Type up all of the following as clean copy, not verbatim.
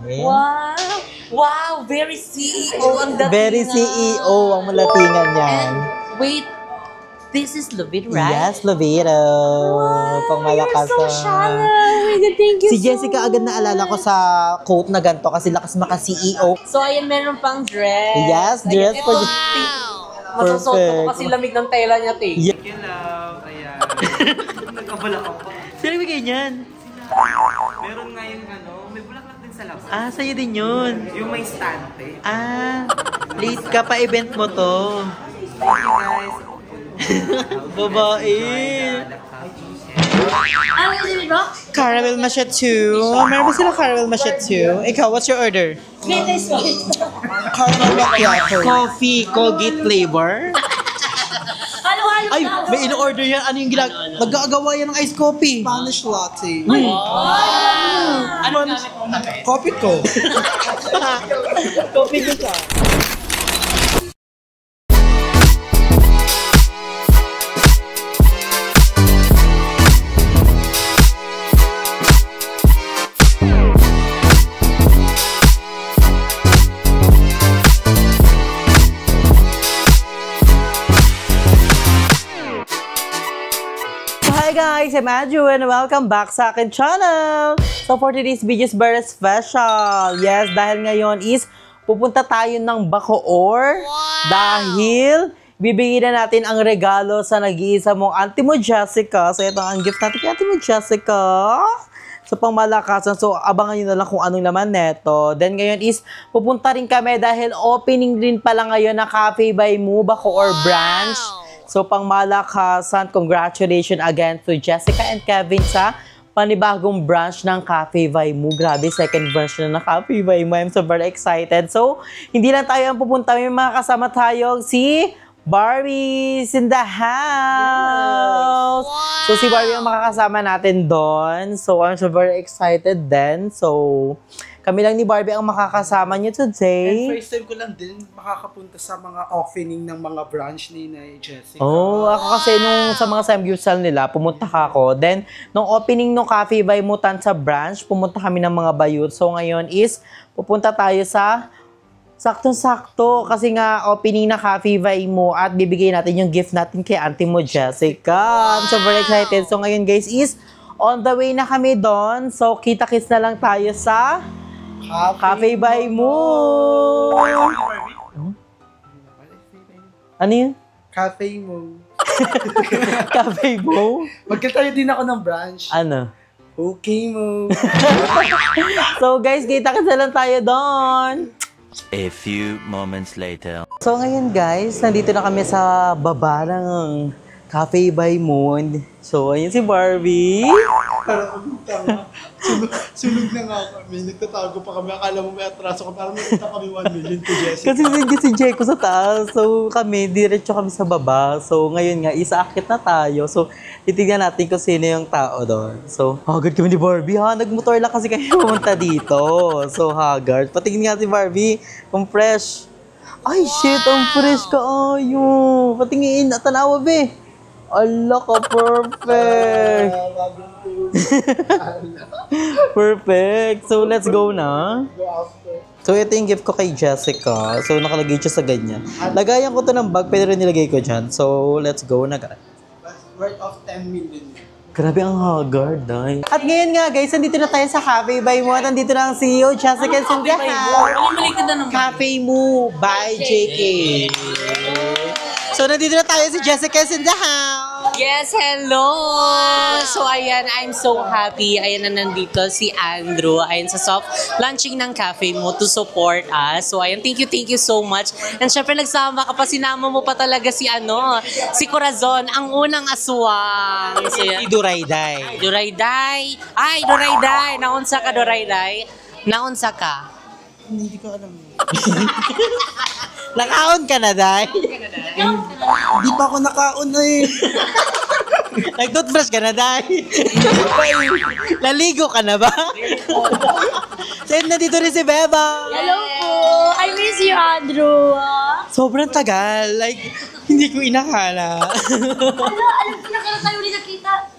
Wow! Wow! Very CEO ang datingan. Very CEO ang malatingan yan. And wait, this is Lovito, right? Yes, Lovito. Pangmalakas. You're so shallow. Thank you Si Jessica so agad naalala ko sa quote na ganito kasi lakas maka-CEO. So, ayan, meron pang dress. Yes, dress for the... Masasuot ko kasi lamig ng tela niya, te. Yeah. Thank you, love. Ayan. Nagkabala ka pa. Sino bigay niyan? Meron nga yung may bulaklak din sa labas. Ah, sa'yo din yun. Yung may stante. Ah, late ka pa event mo to. Thank you, guys. Babae. Caramel macchiato. Meron ba sila caramel macchiato? Ikaw, what's your order? Caramel macchiato. Coffee, Colgate flavor. Ay, may in-order yan. Ano yung mag-aagawa yan ng iced coffee. Spanish latte. Ano gamit mo kape? Coffee ko. Coffee ko siya. Hi guys, I'm Andrew and welcome back sa akin channel. So for today's video is very special. Yes, dahil ngayon is pupunta tayo ng Bacoor. Dahil bibigyan na natin ang regalo sa nag-iisa mong auntie mo Jessica. So ito ang gift natin kay auntie mo Jessica. So pangmalakasan. So abangan nyo na lang kung anong laman neto. Then ngayon is pupunta rin kami dahil opening din pala ngayon na Cafe by Mu Bacoor branch. So, pangmalakasan, congratulations again to Jessica and Kevin sa panibagong branch ng Cafe by Mu. Grabe, second branch na ng Cafe by Mu. I'm so very excited. So, hindi lang tayo ang pupunta. May mga kasama tayo si Barbie's in the house. So, si Barbie ang makakasama natin doon. So, I'm so very excited then. So, kami lang ni Barbie ang makakasama niyo today. And first time ko lang din makakapunta sa mga opening ng mga branch ni Jessica. Oh, ako kasi nung sa mga samgyupsal nila, pumunta ako. Then, nung opening ng Cafe by Mu Tansa branch, pumunta kami ng mga bayut. So, ngayon is, pupunta tayo sa saktong-sakto. Kasi nga, opening na Cafe by Mu at bibigay natin yung gift natin kay auntie mo, Jessica. I'm so very excited. So, ngayon guys is, on the way na kami doon. So, kita-kits na lang tayo sa Cafe by Mu. Ano yun? Cafe Mu. Cafe Mu? Magkatayo din ako ng branch. Ano? Okay Mu. So guys, kita-kits na lang tayo doon. A few moments later. So ngayon guys, nandito na kami sa baba ng Cafe by Mu. So ayun si Barbie. Sunog na nga kami. Nagtatago pa kami. Akala mo may atraso ka. Parang nakita kami 1 million to Jessica. Kasi nandiyan si Jeko sa taas. So kami, diretso kami sa baba. So ngayon nga, isaakit na tayo. So titignan natin kung sino yung tao doon. So haggard kami ni Barbie ha. Nagmotor lang kasi kami pumunta dito. So haggard. Patingin nga si Barbie kung fresh. Ay shit, ang fresh ka ayo. Patingin, tanawa be. Allah ka, perfect. Perfect. So, let's go na. So, ito yung gift ko kay Jessica. So, nakalagay siya sa ganyan. Lagayan ko to ng bag, pero nilagay ko dyan. So, let's go na. Worth of 10 million. Grabe ang haggard, ay. At ngayon nga, guys, nandito na tayo sa Cafe by Mu. At nandito na ang CEO, Jessica Sindahan. Cafe Mu by JK. So, nandito na tayo si Jessica Sindahan. Yes, hello! So, ayan, I'm so happy. Ayan na nandito si Andrew. Ayan sa soft launching ng Cafe Mu to support us. So, ayan, thank you so much. And syempre, nagsama ka pa, sinama mo pa talaga si Corazon, ang unang aswang. So, Si Durayday. Durayday. Ay, Durayday. Naunsa ka, Durayday? Naunsa ka? Hindi ko alam. Nakaon ka na, Day? Hindi pa ako nakaon eh. Nag-toothbrush ka na, Day? Naligo ka na ba? Saan na dito rin si Beba? Hello po! I miss you, Andrew. Sobrang tagal. Like, hindi ko inakala. Alam ko na kailan tayo ulit nakita.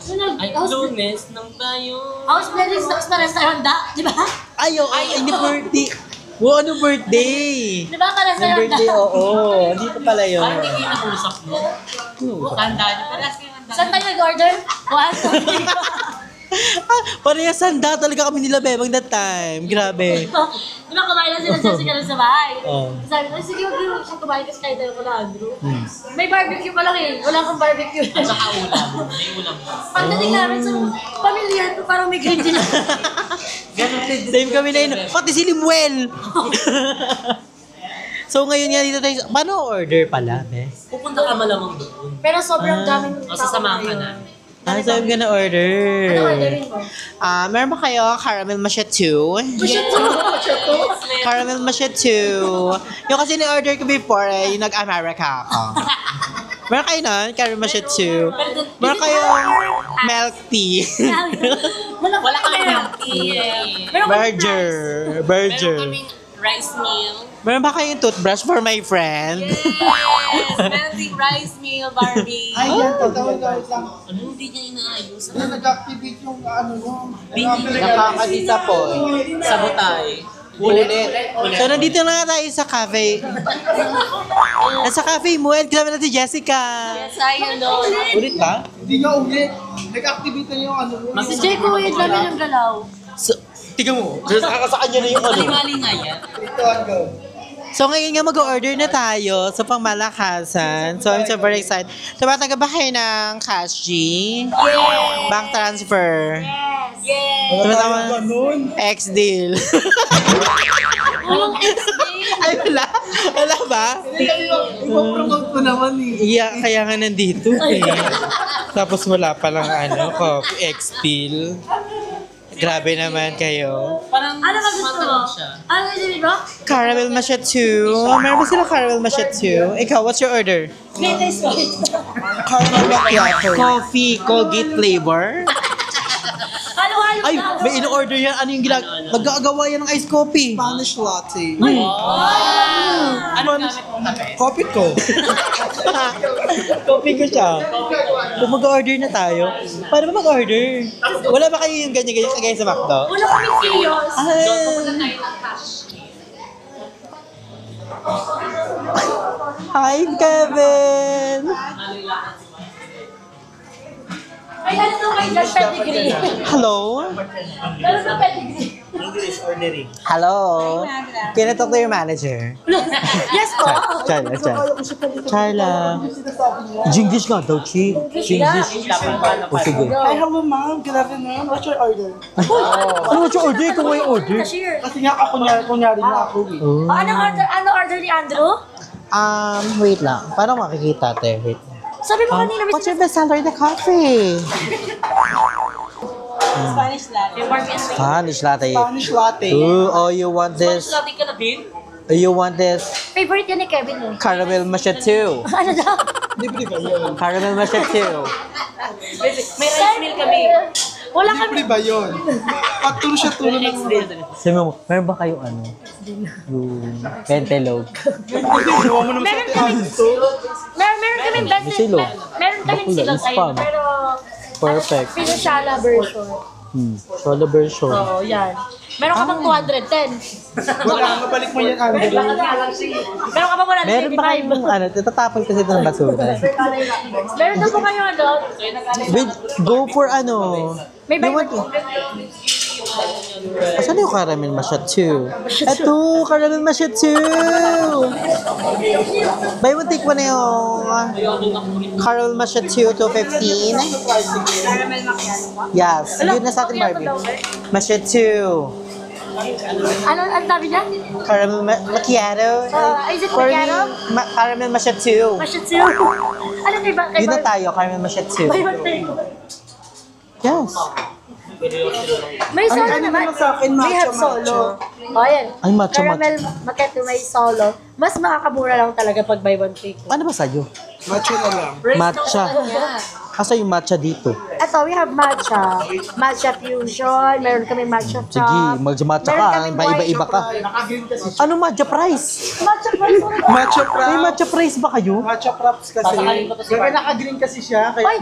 Ay, Lunes nang tayo. House blending stocks na restaurant da, di ba? Ay, oo, ay, birthday. Wow, ano birthday? Di ba ka Yung restaurant da? birthday, oo. Dito pala yun. Ay, hindi kayo nag-usap mo. Tanda niyo. Parehas kayo handa. Saan tayo nag-order? One, two, three. Parehas handa talaga kami nila, Bebang, that time. Grabe. Di ba kumain na sila Jessica sa bahay? Oo. Sabi ko, sige, huwag siya kumain kasi kahit tayo ko na, Andrew. May barbecue pa lang eh. Wala kang barbecue. At saka ulam. May ulam. Pagdating namin sa pamilya, parang may green din. Same kami na yun. Pati si Limuel. So ngayon nga dito tayo, paano order pala, Be? Pupunta ka malamang doon. Pero sobrang daming O, sasamahan ka na. Ano saan ka na order? Ano orderin mo? Meron ba kayo caramel macchiato? Caramel macchiato. Yung kasi ni-order ko before, yung nag-America ako. Meron kayo nun? Caramel macchiato. Meron kayong milk tea. Wala kang milk tea. Burger. Burger. Meron kaming rice meal. Meron ba kayong toothbrush for my friend? Yes! Meron ding rice meal, Barbie. Ay, yan, tatawag lang. Ano hindi niya inaayos? Ano nag-activate yung ano yung... Nakakadisappoint. Sabotay. Ulit. So, nandito na nga tayo sa cafe. Nasa cafe mo, and kasama natin si Jessica. Yes, I know. Ulit ba? Hindi nga ulit. Nag-activate na yung ano mo. Si Jay Kuwait namin yung galaw. So, tiga mo. Sa kanya na yung ano. Mali nga yan. Ito ang go. So, ngayon nga mag-order na tayo sa pangmalakasan. So, I'm super excited. Tumatanggap ba kayo ng cash G? Yes! Bank transfer? Yes! Wala Tumatama tayong ganun. X-deal. Walang XD! Ay, wala. Wala ba? Ipapromote mo naman eh. Iya, kaya nga nandito eh. Tapos wala palang ano, X-deal. Grabe naman kayo. Parang Ano ba gusto mo? matanong siya. Ano gusto mo? Caramel macchiato. Meron ba sila caramel macchiato? Ikaw, what's your order? Latest ko. Caramel macchiato. Coffee, Colgate flavor. Halo-halo Ay, na. may in-order yan. Ano yung Mag-aagawa yan ng iced coffee. Spanish latte. Anong gamit mong kape? Coffee ko. Coffee ko siya. Kung mag-order na tayo, paano ba mag-order? Wala ba kayo yung ganyan-ganyan kagaya sa McDo? Wala kami serious. Ay! Hi, Kevin! Ay, ano to kayo dyan, pedigree? Hello? Ano to pedigree? Hello? Can I talk to your manager? Yes po. Charla. Charla. Jinglish nga daw, Chi. Jinglish. O sige. Hi, hello ma'am. Good afternoon. What's your order? Ano what's your order? Kung may order? Cashier. Kasi nga ako kunyari na ako eh. Oh. Ano order ni Andrew? Wait lang. Paano makikita, te? Wait. Sabi mo kanina, What's your best seller in the coffee? Spanish latte. Spanish latte. Spanish latte. Ooh, oh, you want this? Latte ka na din? You want this? favorite yan ni Kevin eh. Caramel macchiato. Ano daw? Libre ba yun? Caramel macchiato. May rice meal kami. Wala kami. Libre ba yun? Pagturo siya tulo ng Sabi mo, meron ba kayong ano? Yung pentelog? Ginawa mo naman Meron sa kami. testo. Meron kami best. Silog. Meron kami Bakula, silog spam. ayun. Pero Perfect. Pinashala version. Solo version. Oo, yan. Meron ka bang 210? Wala, mabalik mo yan, Andrew. Meron ka bang 125? Meron ba kayong ano? Tatapon kasi ito ng basura. Meron na po kayo ano? Wait, go for ano? May You want- Asan yung caramel macchiato? Ito, caramel macchiato! Buy one, take one na yung caramel macchiato to 15. Yes, yun na sa ating Barbie. Macchiato. Ano ang sabi niya? Caramel macchiato. Is it For me, macchiato? caramel macchiato. Mashatsu. Ano kay ba? Yun na tayo, caramel macchiato. May bantay ko. Yes. May solo Ano naman. naman sa akin, May have matcha, solo. O, yan. Ay, matcha, Caramel macchiato may solo. Mas makakamura lang talaga pag buy one take. Ano ba sa'yo? Macho na lang. Matcha. Asa yung matcha dito? At Ito, we have matcha. Matcha fusion. Meron kami matcha Sige, frap. magmatcha Meron ka. kaming Iba-iba ka. Naka-green kasi siya. Anong matcha price? Matcha price. Matcha May props. matcha price ba kayo? Matcha props kasi. Kaya naka-green kasi siya. Kaya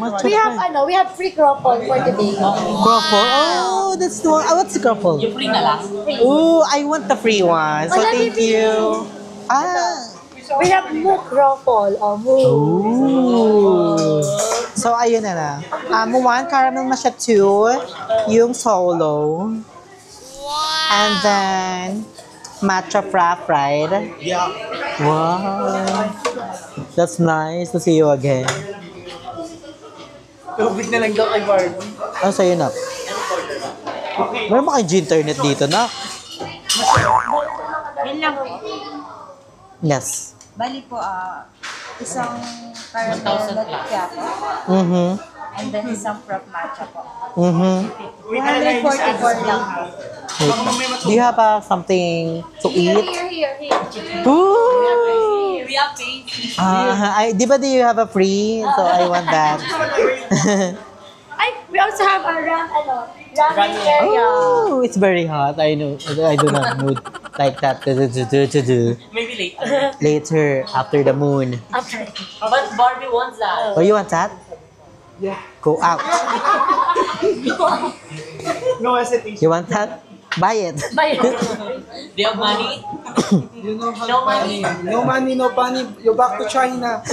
Ay, we have free croffle for today. Croffle? Oh, that's the one. What's the croffle? Yung free na lang. Oh, I want the free one. So, Wala, thank bibili. you. We have mook croffle. Oh, mook. Ooh. So, ayun na. One caramel matcha 2, yung solo. And then, matcha frap, right? yeah. Wow. That's nice to see you again. Tubig na lang daw kay Barbie. Ano sa'yo, Nak? Meron ba kayong internet dito, Nak? Yun lang. Yes. Bali po, isang caramel latte po, Mm-hmm. and then isang frap matcha po. Mm-hmm. 144 lang po. Do you have something to eat? Here. Ooh! We have faith. Di ba do you have a free? So I want that. Ay, we also have a ramen area. Oh, it's very hot. I know. I do not mood like that to do. Maybe later. Later, after the moon. Okay. But Barbie wants that. Oh, you want that? Yeah. Go out. No hesitation. You want that? Buy it. Bye. Do you have money? You know how No money. No money, no money. You're back to China.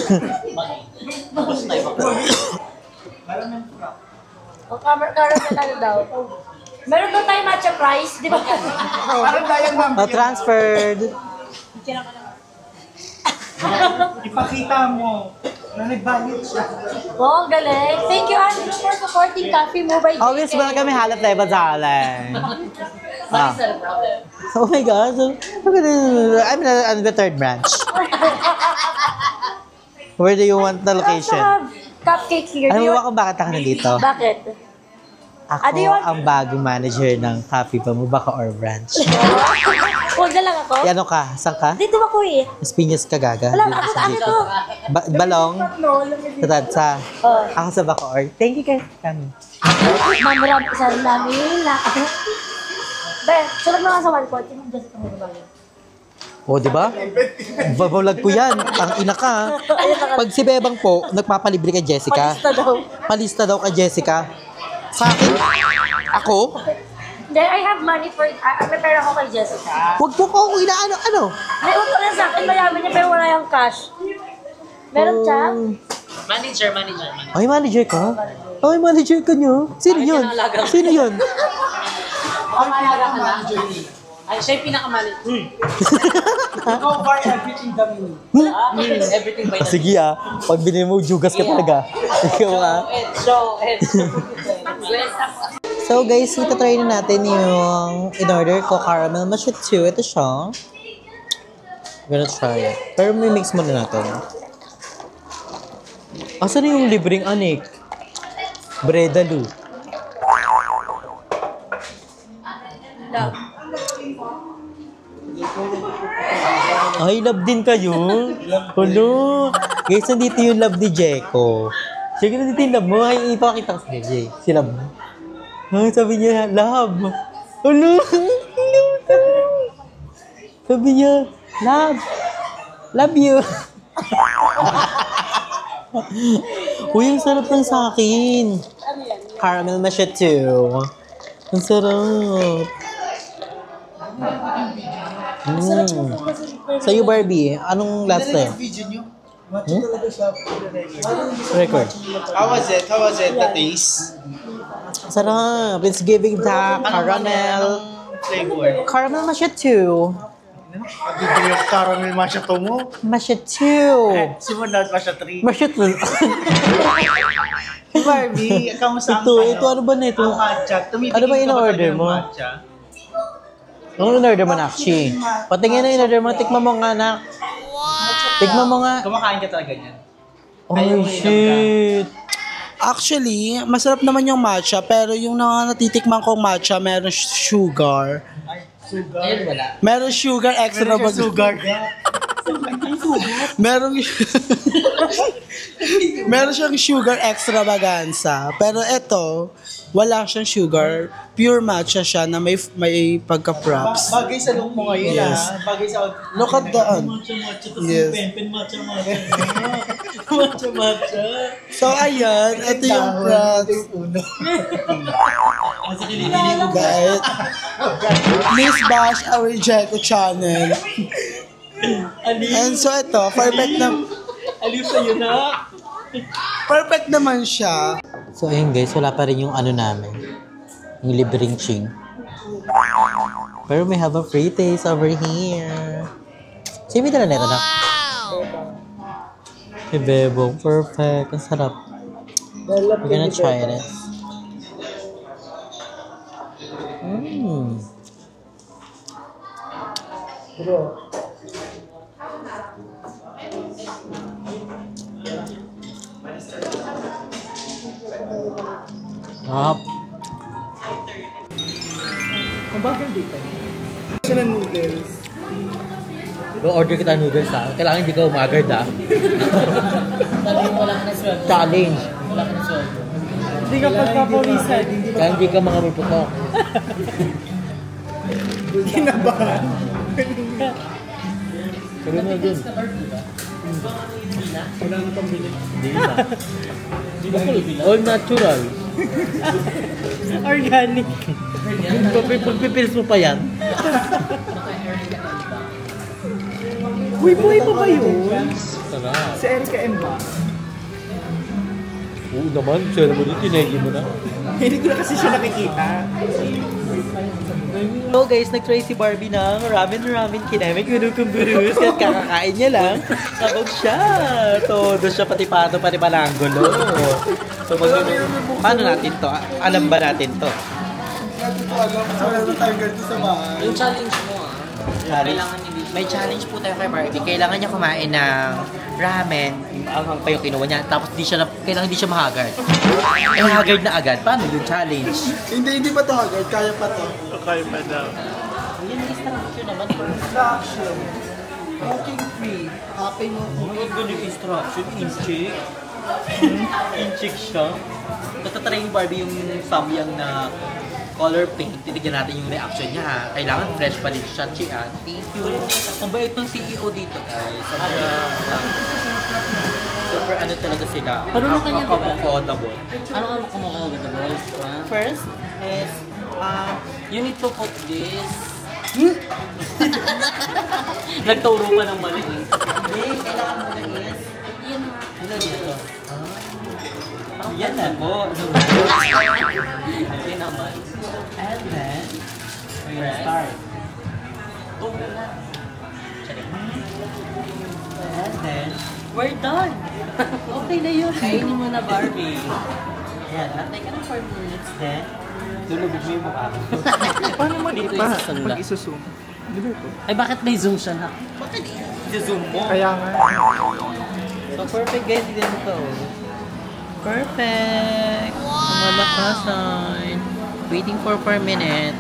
O, caramel ano daw. Meron daw tayo matcha price, di ba? Parang dayang ma'am. Transferred. Ipakita mo na nag-valid siya. Oh, galing. Thank you, Andrew, for supporting Coffee Mo by JK. Always welcome halap level sa alay. Oh my gosh. Look at this. I'm on the third branch. Where do you want the We also location? have cupcake here. Alam Do mo you ba kung bakit ako nandito? Bakit? Ako do you want- ang bagong manager ng Coffee Pamubaka or branch. Huwag na lang ako? E ano ka? Saan ka? Dito ako eh. Mas Piñas ka gaga? Wala, Dito ako sa ano dito. to? Balong? No, lamig. Sa Tadsa? Oh. Ako sa Bacoor. Thank you guys. Kami. Mamarami sa namin na. Be, sulag na nga sa one point. Yung just itong mga O, di ba? Babalag ko yan. Ang ina ka. Pag si Bebang po, nagpapalibre kay Jessica. Palista daw. Palista daw kay Jessica. Sa akin? Ako? Then I have money for, may pera ko kay Jessica. Huwag po ko inaano. Ano? May utang na sa akin, mayaman niya pero wala yung cash. Meron siya? Manager. Ay, manager ka? Ay, manager ka niyo? Sino yun? Sino yun? Pangalaga ka lang. Ay, siya yung pinaka-manager. Ikaw buy everything the mini. Everything by the Sige pag binili mo, jugas ka talaga. Ikaw Show it. So guys, itatry na natin yung in-order ko, caramel matcha 2. Ito siya. I'm gonna try it. Pero may mix muna natin. Asan na yung libreng anik? Bredalu. Ay, love din kayo? Hello? Guys, nandito yung love ni Jeko. Sige, nandito yung love mo. Ay, ipakita ko sa DJ. Si love mo. Ay, sabi niya, love. Hello? Sabi niya, love. Love you. Uy, ang sarap ng sa akin. Caramel matcha 2. Ang sarap. Sa'yo, Barbie, anong last time? Video nyo. Matcha talaga siya. Record. How was it? How was it? The taste? Sarap. It's giving the caramel. Flavor. Caramel matcha 2. Pag-ibig yung caramel matcha to mo. Matcha 2. Simulan matcha 3. Matcha 2. Barbie, kamusta ang Ito, ano ba na ito? Ang matcha. Tumitingin Ano ba ka in-order talaga ng mo? matcha? Anong in-order mo, Nakshi? Patingin na in-order mo. Tikman mo nga, Nak. Tikman mo nga. Kumakain ka talaga niyan. Oh, shit. Actually, masarap naman yung matcha, pero yung natitikman kong matcha, meron sugar. Ayun, wala. Meron sugar, extra Meron siya sugar. Merong meron siyang sugar extravaganza. Pero ito, wala siyang sugar. Pure matcha siya na may pagka-props. Bagay sa look mo ngayon, Yes. ha? Bagay sa... Look at that. Yes. Matcha. So, ayan. Ito yung props. Guys, please bash our Jeco channel. And so, ito, perfect na... Aliw sa'yo na. Perfect naman siya. So ayun guys, wala pa rin yung ano namin. Yung libreng ching. Pero may have a free taste over here. Sino may dala nito na? Hey Bebong, perfect. Ang sarap. We're gonna try this. Sarap. Siya ng noodles. Order kita noodles ha. Kailangan hindi ka umagad ha. Challenge. Hindi ka pagpapawisan. Kaya hindi ka mga may putok. Kinabahan. Sabi mo dun. Wala na pang bilik. Hindi na. All natural. Organic. Pagpipilis mo pa yan. Uy, buhay pa ba yun? Sarap. Si Erica M ba? Oo naman. Siya naman yun. Tinegi mo na. Hindi ko na kasi siya nakikita. So guys, nag-try si Barbie ng ramen kinamit kunukumburus at kakakain niya lang. Sabog siya. Todo siya pati pato, pati palanggolo. So paano natin to? Alam ba natin to? Wala na tayo ganito sa bahay. Yung challenge mo kailangan may challenge po tayo kay Barbie. Kailangan niya kumain ng ramen, ang pa yung kinuha niya, tapos kailangan di siya mahagard. Eh, haggard na agad. Paano yung challenge? Hindi pa to agad. Kaya pa to. Okay pa daw. Yan, instruction naman. Instruction. Walking free. Happy mo. Ang ganda yung instruction. In-check. In-check siya. Tatatry yung Barbie yung samyang na color paint. Titignan natin yung reaction niya ha. Kailangan fresh pa din siya. Chian. Thank you. Ang bait ng CEO dito guys. Super ano talaga sila. Ano na kanya ba? Affordable. Ano ka kumakagat na boys? First is, you need to put this. Nagturo pa ng mali. Hindi, kailangan mo na is. Yan na. Yan dito. Yan na po. Okay naman. And then, we're gonna start. And then, we're done. Okay na yun. Kainin mo na Barbie. Yan, antay ka ng 4 minutes then. Lulubog mo yung mukha mo. Paano mo Dito pa isasunod. pag isusum? Di ba ito? Ay, bakit may zoom siya na? Bakit i-zoom mo? Kaya nga. So, perfect guys, din ito. Perfect! Wow! Malakasan. Waiting for 4 minutes.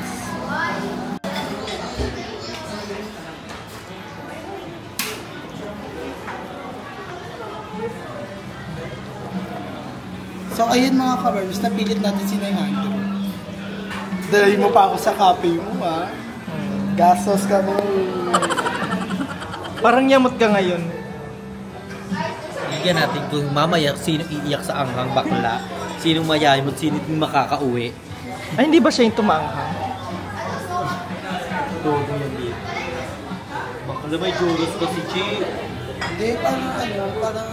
So, ayun mga kabarbs, napilit natin si Nay Andrew. Dahil mo pa ako sa cafe mo, ha? Gastos ka mo. Parang yamot ka ngayon. Bigyan natin kung mamaya sino iiyak sa anghang bakla. Sinong mayayamot, sino yung makakauwi. Ay, hindi ba siya yung tumanghang? Todo yan dito. Bakla may juros ko si Chi. Hindi, parang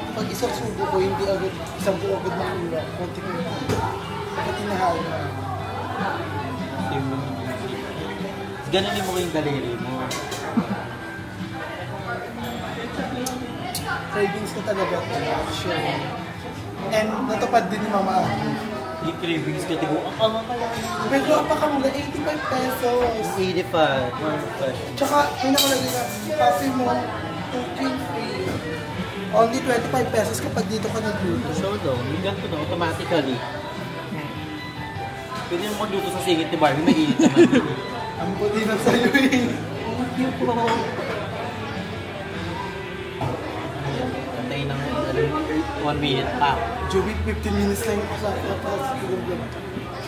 pag isang subo ko, hindi agad, isang buo agad makuha. Konti-konti. Pagka tinahal na. Ganunin mo yung daliri mo. Cravings ko talaga. Sure. And natupad din ni Mama Aki. Yung cravings ka, digo, ang ama kaya. Pero apakamula, 85 pesos. 85. Perfect. Tsaka, may nakalagay na, coffee mo, cooking free. Only 25 pesos kapag dito ka nagluto. So, yung ganito na, automatically. Pwede mo magluto sa singit ni Barbie, may init naman. Ang puti na sa'yo eh. Thank you po. 1 minute pa. Jubit, 15 minutes lang yung kasama.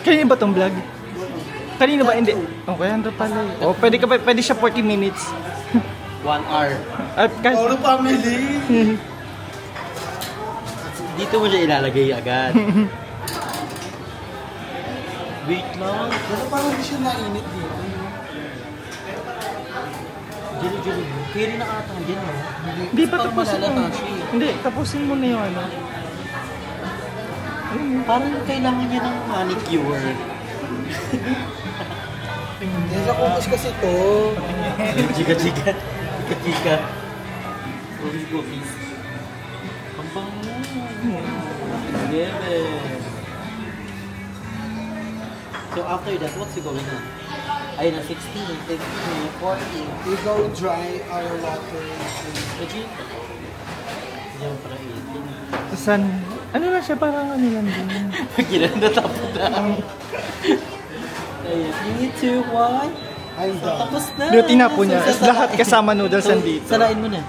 Kanina ba tong vlog? Kanina ba? Hindi. Okay, ano pala eh. Oh, pwede siya 40 minutes. 1 hour. Oro family! Dito mo siya ilalagay agad. Wait lang. Pero parang hindi siya nainit dito. Gili-gili mo. Kiri na ata dyan mo. Hindi pa tapusin mo. Hindi, tapusin mo na yung ano. Parang kailangan niya ng manicure. Hindi sa kumpus kasi to. Chika-chika. Chika-chika. Cookies. Ang bango. So after that, what's going on? Ayun na, 16, 15, 14. We go dry our water. Legit. Diyan para 18. San? Ano na siya? Parang ano lang din. Pagkilan na tapos na. Ayun. 3, 2, 1. I'm done. Tapos na. Luti na po niya. Lahat kasama noodles So, nandito. salain mo na.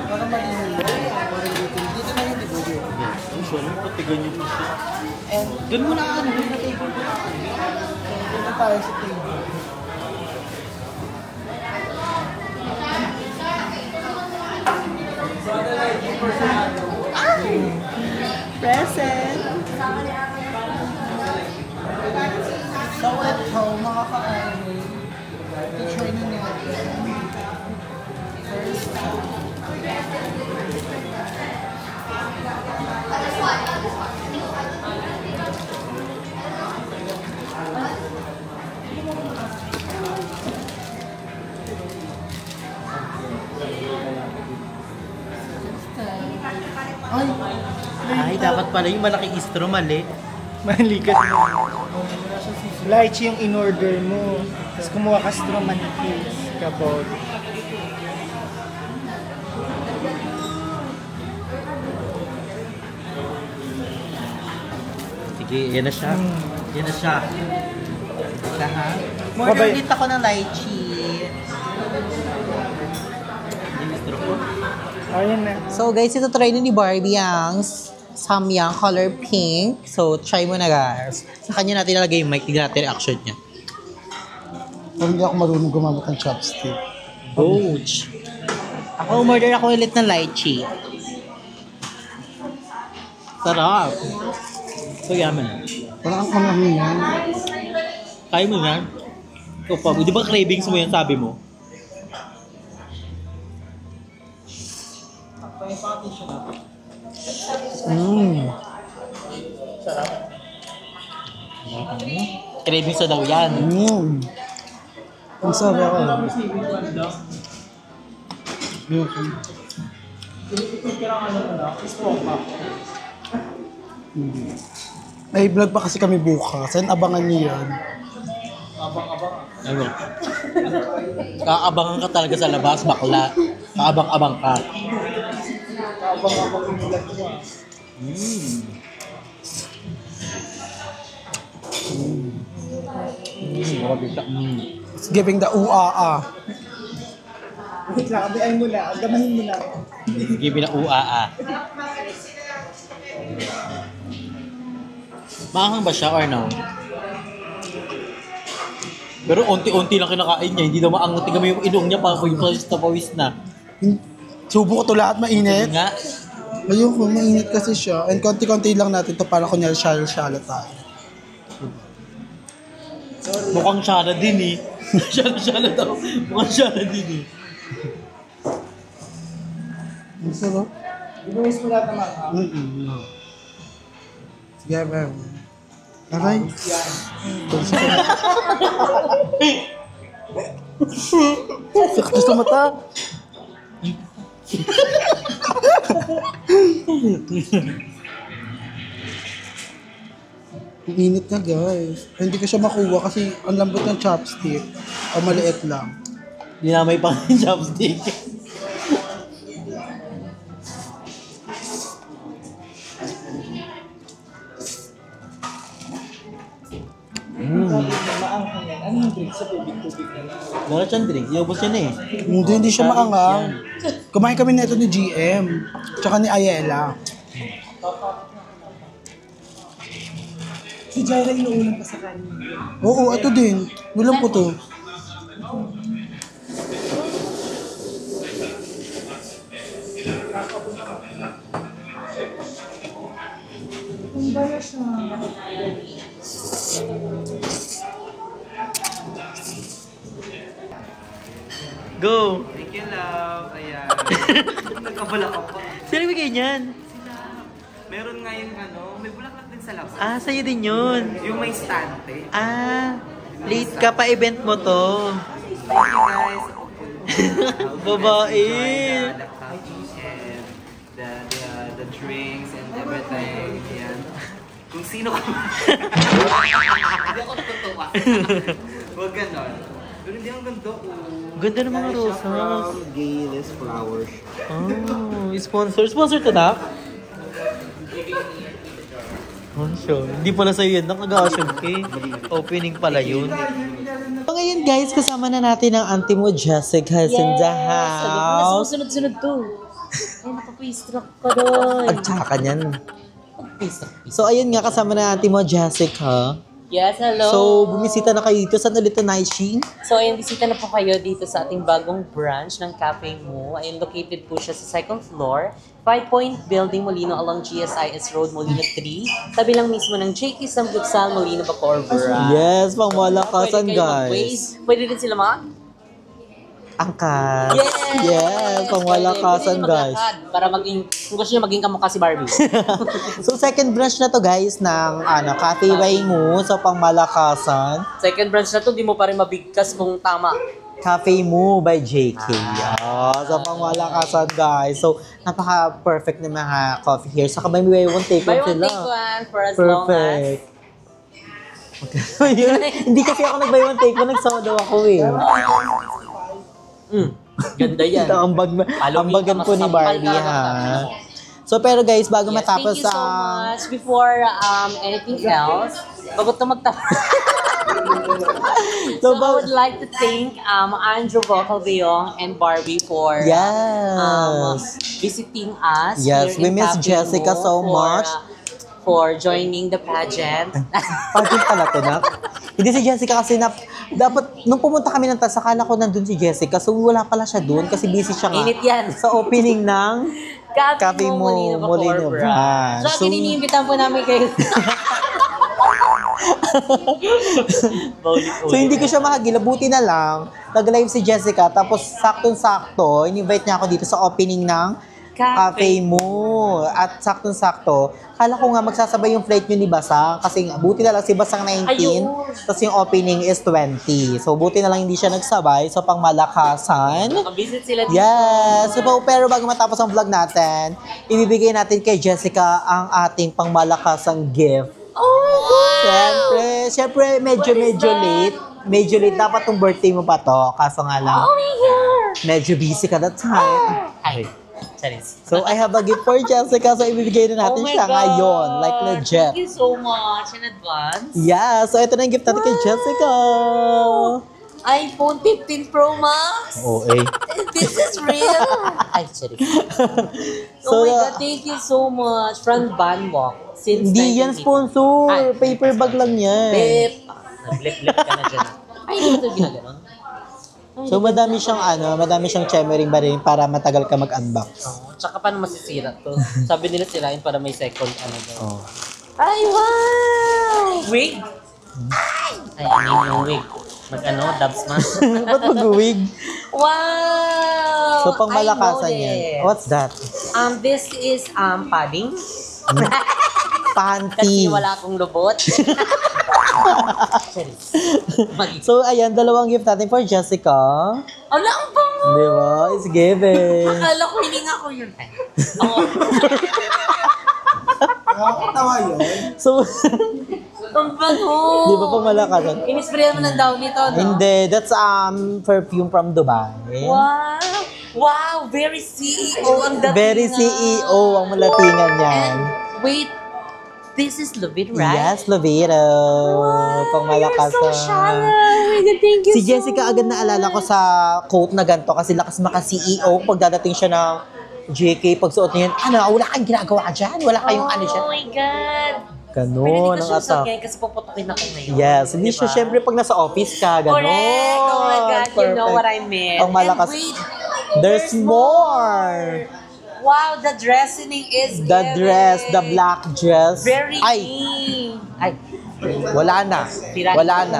Parang malinis. Parang dito na yun, di ba? Ang sure mo, patigan niyo po siya. Doon mo na ano, doon na table ko. Doon na tayo sa table. Present! So ito, mga ka-ano, i-try na natin. First, Ay, dapat pala yung malaking istro, mali. Malikat mo. Lychee yung in-order mo. Tapos kumuha ka straw manipis. Kabog. Sige, yan na siya. Yan na siya. Ika ha? Babay. Order ulit ako ng lychee. Yung istro ko. Ayan na. So guys, ito try na ni Barbie ang Samyang color pink. So try mo na guys. Sa kanya natin nalagay yung mic. Tignan natin reaction niya. Parang hindi ako marunong gumamit ng chopstick. Ouch! Ako umorder ako ulit ng lychee. Sarap. So, yaman na. Parang ang kamami yan. Kaya mo yan? Ikaw pa, di ba cravings mo yan, sabi mo? Cravings na daw yan. Ang sabi ako. May vlog pa kasi kami bukas. Saan abangan niyo yan? Ano? Kaabangan ka talaga sa labas, bakla. Kaabang-abang ka. It's giving the UAA. Wait lang, abiay mo na. Gamahin mo na. Give me na UAA. Maanghang ba siya or no? Pero unti-unti lang kinakain niya. Hindi na maangat. Tingnan mo yung ilong niya. Pawis na. Subo ko to lahat mainit. Yun nga. Ayoko, mainit kasi siya. And konti-konti lang natin to para kunyari shala-shala tayo. Mukhang syara din eh. Syara daw. Mukhang syara din eh. Ang sarap. Ibuwis mo lahat naman, ha? Sige, ma'am. Aray. Sakto sa mata. Ang init na guys. Hindi ko siya makuha kasi ang lambot ng chopstick. O maliit lang. Dinamay pa yung chopstick. Wala siyang drink. Iubos niya na eh. Hindi siya maangang. Kumain kami nito ni GM. Tsaka ni Ayela. Si Jaira inuulam pa sa kanya. Oo, ito din. Ulam ko to. Ang bayas na. Go! Thank you, love. Ayan. Nagkabala ka pa. Sino bigay niyan? Meron nga yung may bulaklak din sa labas. Ah, sa'yo din yun. Yung may stante. Ah, late ka pa event mo to. Thank you, guys. Babae. Enjoy the coffee and the drinks and everything. Ayan. Kung sino ka man. Hindi ako natutuwa. Huwag ganon. Pero hindi ang ganda ko. Ganda ng mga rosas. Gayless Flowers. Oh, sponsor. Sponsor to na? Oh, sure. Hindi pala sa'yo yun. Nakag-assume ka eh. Opening pala yun. So ngayon guys, kasama na natin ang auntie mo, Jessica, is in the house. Sunod-sunod to. Ay, nakapaistroke ka doon. At saka niyan. So ayun nga, kasama na auntie mo, Jessica. Yes, hello. So, bumisita na kayo dito. Saan ulit ito, Naishi? So, ayun, bisita na po kayo dito sa ating bagong branch ng Cafe Mo. Ayun, located po siya sa second floor. 5-point building, Molino, along GSIS Road, Molino 3. Tabi lang mismo ng JK Samgupsal, Molino, Bacorbara. Yes, pangmalakasan, Pwede kayo guys. mag-wave. Pwede din sila Angkas. Yes! Yes, pangmalakasan, Pwede din guys. maglakad para maging, kung gusto niya maging kamukha si Barbie. So, second branch na to, guys, ng Cafe Mo sa pangmalakasan. Second branch na to, di mo pa rin mabigkas kung tama. Cafe Mo by JK. Sa pangmalakasan, guys. So, napaka-perfect na mga coffee here. Saka may buy one take Buy one one, sila. take one for as long as... Perfect. Hindi kasi ako nag-buy one take one, nagsodo ako eh. Ganda yan. Ito ang ambagan po ni Barbie, ha? So, pero guys, bago matapos Thank you so much. Before anything else, bago ito magtapos. So, I would like to thank Andrew Vocalveong and Barbie for visiting us. Yes, here we in miss Cafe Jessica Mo so much. For joining the pageant. Pageant pala to, Nak. Hindi si Jessica kasi dapat, nung pumunta kami ng TAS, akala ko nandun si Jessica. So, wala pala siya dun kasi busy siya nga. Init yan. Sa opening ng Cafe Mo, Molino Branch. So, kininiimbitan po namin kayo. So, hindi ko siya makagila. Buti na lang, nag-live si Jessica. Tapos, saktong-sakto, in-invite niya ako dito sa opening ng Cafe Mo. At saktong-sakto, kala ko nga magsasabay yung flight nyo ni Basang. Kasi buti na lang si Basang 19, tapos yung opening is 20. So, buti na lang hindi siya nagsabay. So, pangmalakasan. Nakabisit sila dito. Yes! So, pero bago matapos ang vlog natin, ibibigay natin kay Jessica ang ating pangmalakasang gift. Siyempre, medyo late. Medyo late. Dapat tong birthday mo pa to. Kaso nga lang, medyo busy ka that time. Ay, charis. So, I have a gift for Jessica. So, ibibigay na natin siya ngayon. Like legit. Thank you so much in advance. Yeah. So, ito na yung gift natin kay Jessica. iPhone 15 Pro Max. Oh, eh. This is real. Ay, charis. Oh my God, thank you so much. From Banwalk. Since Hindi yan 1980. sponsor. Paper bag lang yan. Bip. Nablip-lip ka na dyan. Ay, hindi mo ito ginaganon. So, madami siyang chemering ba rin para matagal ka mag-unbox. Oh, tsaka paano masisira to? Sabi nila sirain para may second daw. Oh. Ay, wow! Wig? Ay, yung wig. Dub smash. Ba't mag-wig? Wow! So, pang malakasan I know yan. this. What's that? This is padding. Panty. Kasi wala akong lubot. So, ayan, dalawang gift natin for Jessica. Ala, ang bango! Di ba? It's given. Akala ko hininga ko yun. Oo. Tawa yun. So, Ang bango! di ba pang malakasan? Inisprayan mo ng daw nito, no? Hindi, that's perfume from Dubai. Wow! Wow! Very CEO ang dating. Very CEO ang malatingan yan. And wait, This is Lovit, right? Yes, Lovito. Pang malakas. You're so shallow. Oh my God, thank you Si Jessica agad naalala ko sa quote na ganito kasi lakas maka-CEO pag dadating siya ng JK, pagsuot niya yun, wala kang ginagawa dyan, wala kayong ano dyan. Oh my God. Ganun, Pwede ang ka siya atak. ngayon kasi puputukin ako ngayon. Yes, hindi siya, Diba? syempre pag nasa office ka, ganun. Correct. Oh my God, you know Perfect. what I meant. Ang malakas. And wait, There's more. Wow, the dressing is The dress, the black dress. Very Ay, clean. Ay, wala na. Wala na.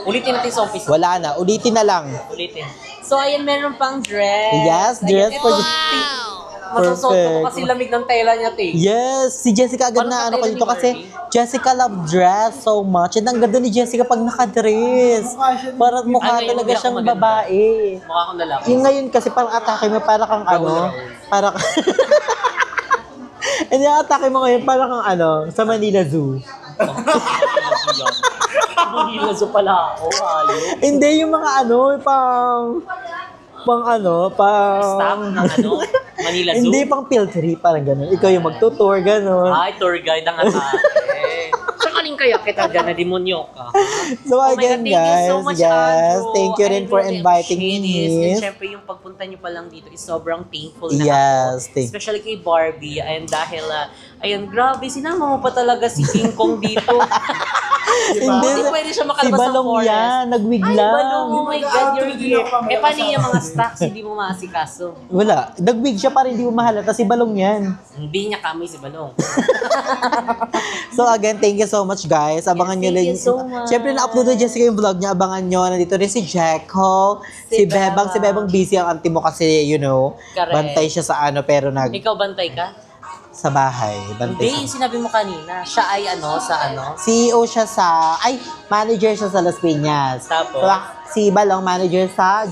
ulitin natin sa office. Wala na. Ulitin na lang. Ulitin. So, ayan, meron pang dress. Yes, dress Ayan, for... Masusuot ko Perfect. kasi lamig ng tela niya, te. Yes, si Jessica agad Parang na ano ko katulad dito ni kasi Barbie. Jessica love dress so much. And ang ganda ni Jessica pag nakadress. Parang mukha Ay, ngayon, talaga hindi ako siyang maganda. babae. Mukha akong lalaki. Yung ngayon kasi parang atake mo para kang ano, para hindi atake mo ngayon para kang ano, sa Manila Zoo. Manila Zoo pala ako, ayo. Hindi yung mga ano, pang Staff ng ano, Manila Zoo. Hindi pang field trip, parang gano'n. Ikaw yung magtutour, gano'n. Ay, tour guide ang atake. Sakaling kaya kita dyan na demonyo ka. So Oh my again, God, thank you so guys, much, yes, Andrew. thank you rin I for really inviting appreciate me. this. And syempre, yung pagpunta nyo pa lang dito is sobrang thankful na Yes, ako. Especially kay Barbie. And dahil, ayun, grabe, sinama mo pa talaga si King Kong dito. Hindi, Hindi pwede siya si makalabas sa Balong forest. yan, nagwig Ay, lang. Balong, oh my God, you're here. Eh, paano yung mga stocks, hindi mo maasikaso? Wala, nagwig siya para hindi mo mahalata, si Balong yan. Hindi niya kami si Balong. So again, thank you so much guys. Abangan nyo thank lang. you so much. Siyempre na-upload na Jessica yung vlog niya, abangan nyo. Nandito rin si Jacko, si Bebang. Si Bebang busy ang auntie mo kasi, you know, Correct. bantay siya sa ano, pero Ikaw bantay ka? sa bahay. Bantay Hindi, siya. sinabi mo kanina. Siya ay ano, sa ano? CEO siya sa, manager siya sa Las Piñas. Tapos? So, si Balong, manager sa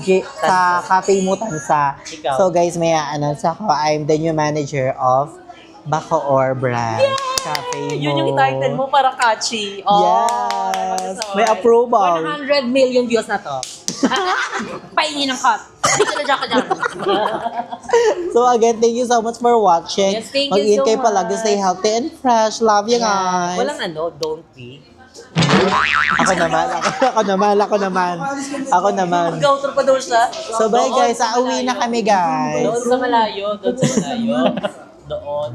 Cafe Mutansa. Ikaw? So guys, may announce ako, I'm the new manager of Bacoor brand. Cafe Mo. Yun yung title mo, para catchy. Oh, Yes. so, May approval. 100 million views na to. Paingin ng cut. Hindi ka na dyan ka dyan. So again, thank you so much for watching. Yes, thank you Mag-eat so kayo much. palagi, stay healthy and fresh. Love you guys. Walang ano, don't be. Ako naman. Mag-outro pa daw siya. So bye Doon guys, sa uuwi na malayo. kami guys. Doon sa malayo. Doon.